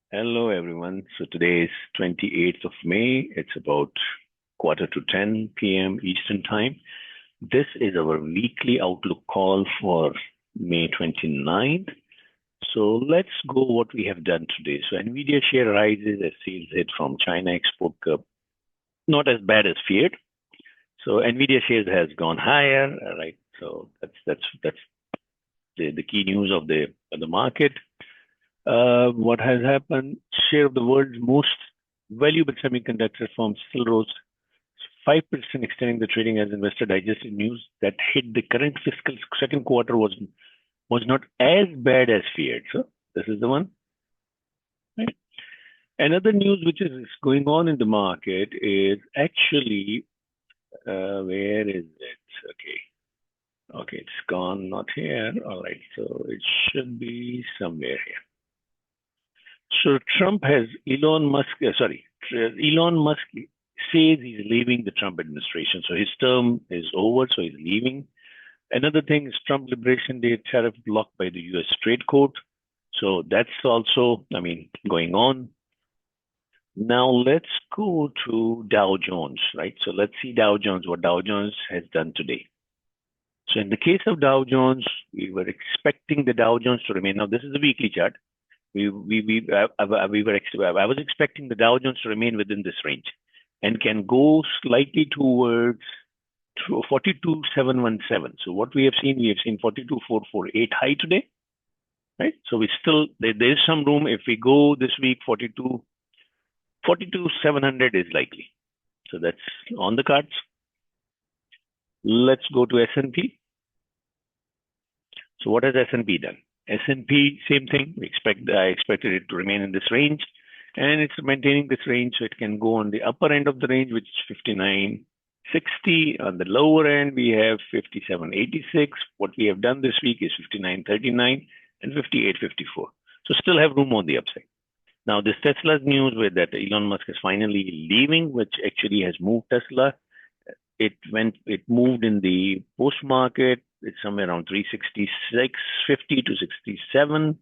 Hello, everyone. So today is 28th of May. It's about quarter to 10 p.m. Eastern Time. This is our weekly outlook call for May 29th. So let's go what we have done today. So NVDA share rises as sales hit from China export curve. Not as bad as feared. So NVDA shares has gone higher, right? So that's the key news of the market. What has happened? Share of the world's most valuable semiconductor firms still rose 5%, extending the trading as investor digested news that hit the current fiscal second quarter was not as bad as feared. So this is the one. Right? Another news which is going on in the market is actually where is it? Okay, it's gone, not here. All right, so it should be somewhere here. So Trump has Elon Musk says he's leaving the Trump administration. So his term is over, so he's leaving. Another thing is Trump Liberation Day tariff blocked by the US Trade Court. So that's also, going on. Now let's go to Dow Jones, right? So let's see what Dow Jones has done today. So in the case of Dow Jones, we were expecting the Dow Jones to remain. Now this is a weekly chart. I was expecting the Dow Jones to remain within this range and can go slightly towards 42,717. So what we have seen 42,448 high today, right? So there is some room. If we go this week, 42,700 is likely. So that's on the cards. Let's go to S&P. So what has S&P done? S&P, same thing. I expected it to remain in this range, and it's maintaining this range, so it can go on the upper end of the range, which is 59.60. On the lower end, we have 57.86. What we have done this week is 59.39 and 58.54. So still have room on the upside. Now, this Tesla's news with that Elon Musk is finally leaving, which actually has moved Tesla. It moved in the post market. It's somewhere around 366.50 to 67.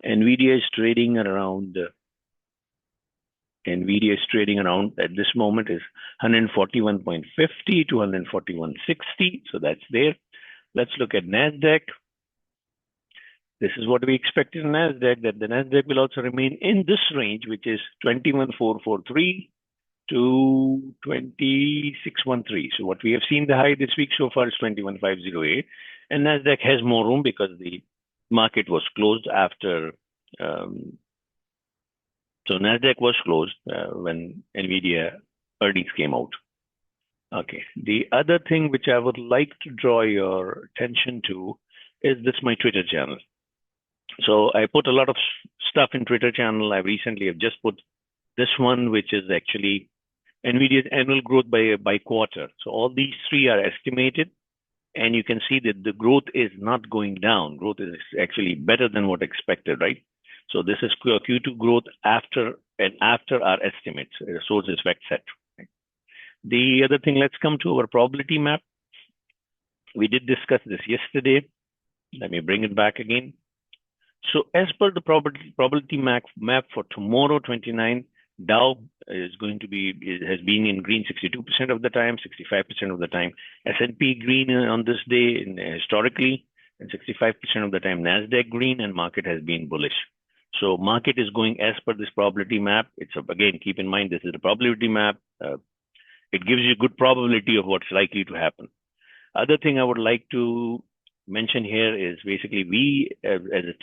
NVDA is trading around at this moment is 141.50 to 141.60. So that's there. Let's look at NASDAQ. This is what we expect in NASDAQ, that the NASDAQ will also remain in this range, which is 21,443 to 2613. So what we have seen the high this week so far is 21,508, and Nasdaq has more room because the market was closed after. So Nasdaq was closed when NVIDIA earnings came out. Okay. The other thing which I would like to draw your attention to is my Twitter channel. So I put a lot of stuff in Twitter channel. I recently have just put this one, which is actually NVIDIA's annual growth by quarter. So all these three are estimated, and you can see that the growth is not going down. Growth is actually better than what expected, right? So this is Q2 growth after our estimates, sources fact set. Right? The other thing, let's come to our probability map. We did discuss this yesterday. Let me bring it back again. So as per the probability map for tomorrow, 29, Dow has been in green 62% of the time, 65% of the time. S&P green on this day historically, and 65% of the time Nasdaq green, and market has been bullish. So market is going as per this probability map. It's again, keep in mind this is a probability map. It gives you good probability of what's likely to happen. Other thing I would like to mention here is basically we as a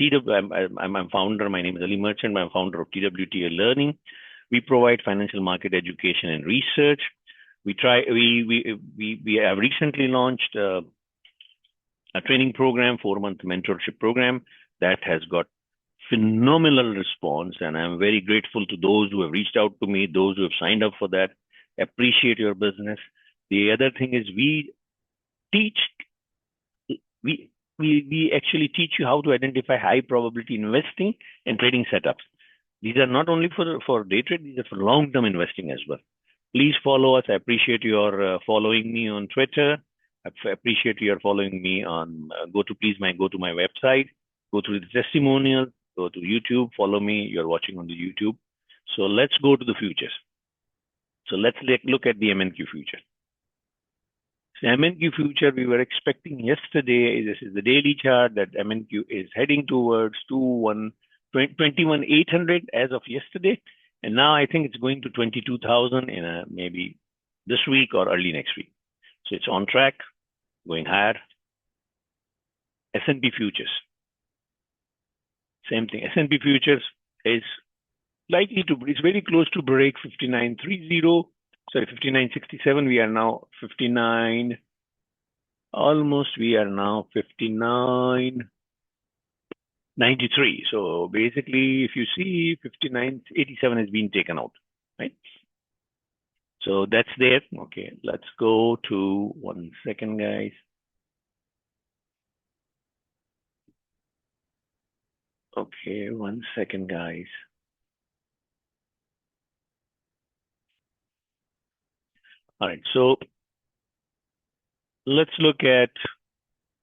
I'm founder. My name is Ali Merchant. I'm founder of TWTA Learning. We provide financial market education and research. We have recently launched a training program, 4-month mentorship program that has got phenomenal response, and I'm very grateful to those who have reached out to me, those who have signed up for that. Appreciate your business. The other thing is we actually teach you how to identify high probability investing and trading setups. These are not only for day trade, these are for long-term investing as well. Please follow us. I appreciate your following me on Twitter. I appreciate your following me on go to my website, go through the testimonials. go to YouTube, follow me. You're watching on the YouTube. So let's go to the futures. So let's look at the MNQ future. So MNQ future, we were expecting yesterday, this is the daily chart, that MNQ is heading towards 21,800 as of yesterday. And now I think it's going to 22,000 in maybe this week or early next week. So it's on track, going higher. S&P futures. Same thing. S&P futures is likely to, it's very close to break 59.30. Sorry, 59.67. We are now 59. Almost we are now 59.93. So basically, if you see 59.87 has been taken out, right? So that's there. Okay, let's go to 1 second, guys. Okay, 1 second, guys. All right, so let's look at,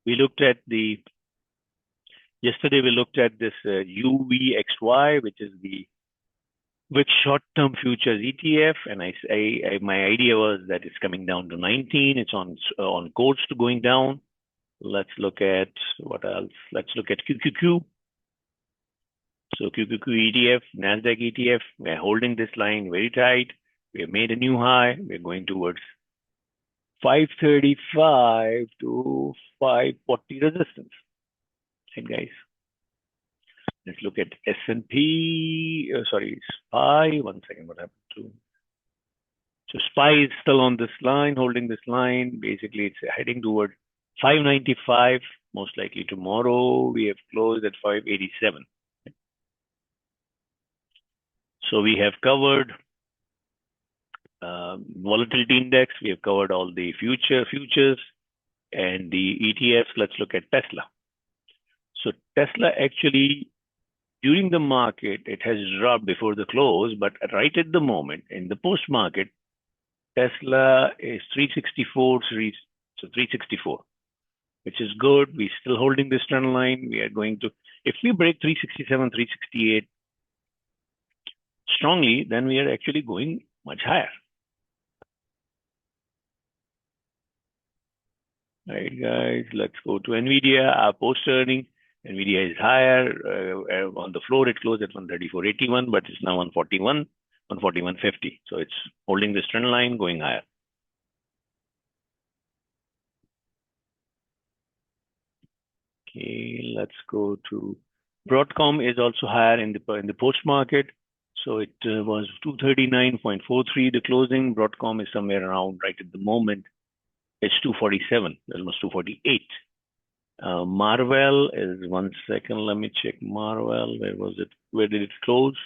yesterday we looked at this UVXY, which is the short-term futures ETF, and my idea was that it's coming down to 19. It's on course to going down. Let's look at what else. Let's look at QQQ. So QQQ ETF, Nasdaq ETF, we're holding this line very tight. We have made a new high. We're going towards 535 to 540 resistance. Right, guys? Let's look at S&P, SPY. 1 second, what happened to? So SPY is still on this line, holding this line. Basically, it's heading toward 595. Most likely tomorrow, we have closed at 587. So we have covered volatility index. We have covered all the futures and the ETFs. Let's look at Tesla. So Tesla actually, during the market, it has dropped before the close, but right at the moment, in the post-market, Tesla is 364, so 364, which is good. We're still holding this trend line. We are going to, if we break 367, 368 strongly, then we are actually going much higher. All right, guys, let's go to NVDA. Our post-earning, NVDA is higher. On the floor, it closed at 134.81, but it's now 141, 141.50. So it's holding this trend line, going higher. Okay, let's go to Broadcom is also higher in the post-market. So it was 239.43 the closing. Broadcom is somewhere around right at the moment. It's 247, almost 248. Marvell is 1 second. Let me check Marvell. Where was it? Where did it close?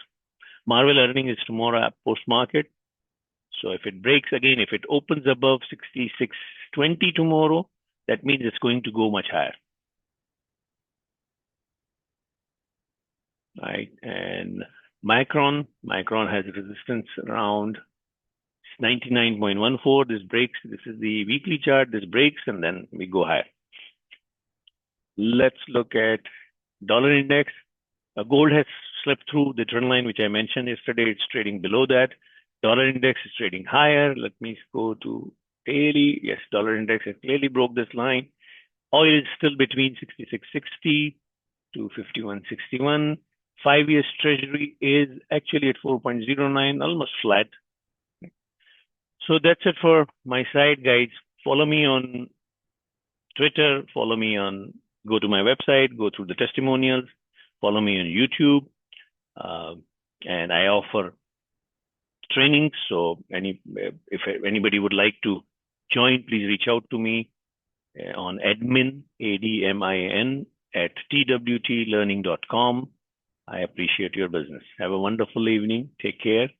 Marvell earning is tomorrow post-market. So if it breaks again, if it opens above 66.20 tomorrow, that means it's going to go much higher. Right, and Micron has resistance around 99.14. This breaks. This is the weekly chart. This breaks, and then we go higher. Let's look at dollar index. Gold has slipped through the trend line, which I mentioned yesterday. It's trading below that. Dollar index is trading higher. Let me go to daily. Yes, dollar index has clearly broke this line. Oil is still between 66.60 to 51.61. 5 years treasury is actually at 4.09, almost flat. So that's it for my side, guys. Follow me on Twitter, follow me on, go to my website, go through the testimonials, follow me on YouTube. And I offer training. So if anybody would like to join, please reach out to me on admin, ADMIN, at twtlearning.com. I appreciate your business. Have a wonderful evening. Take care.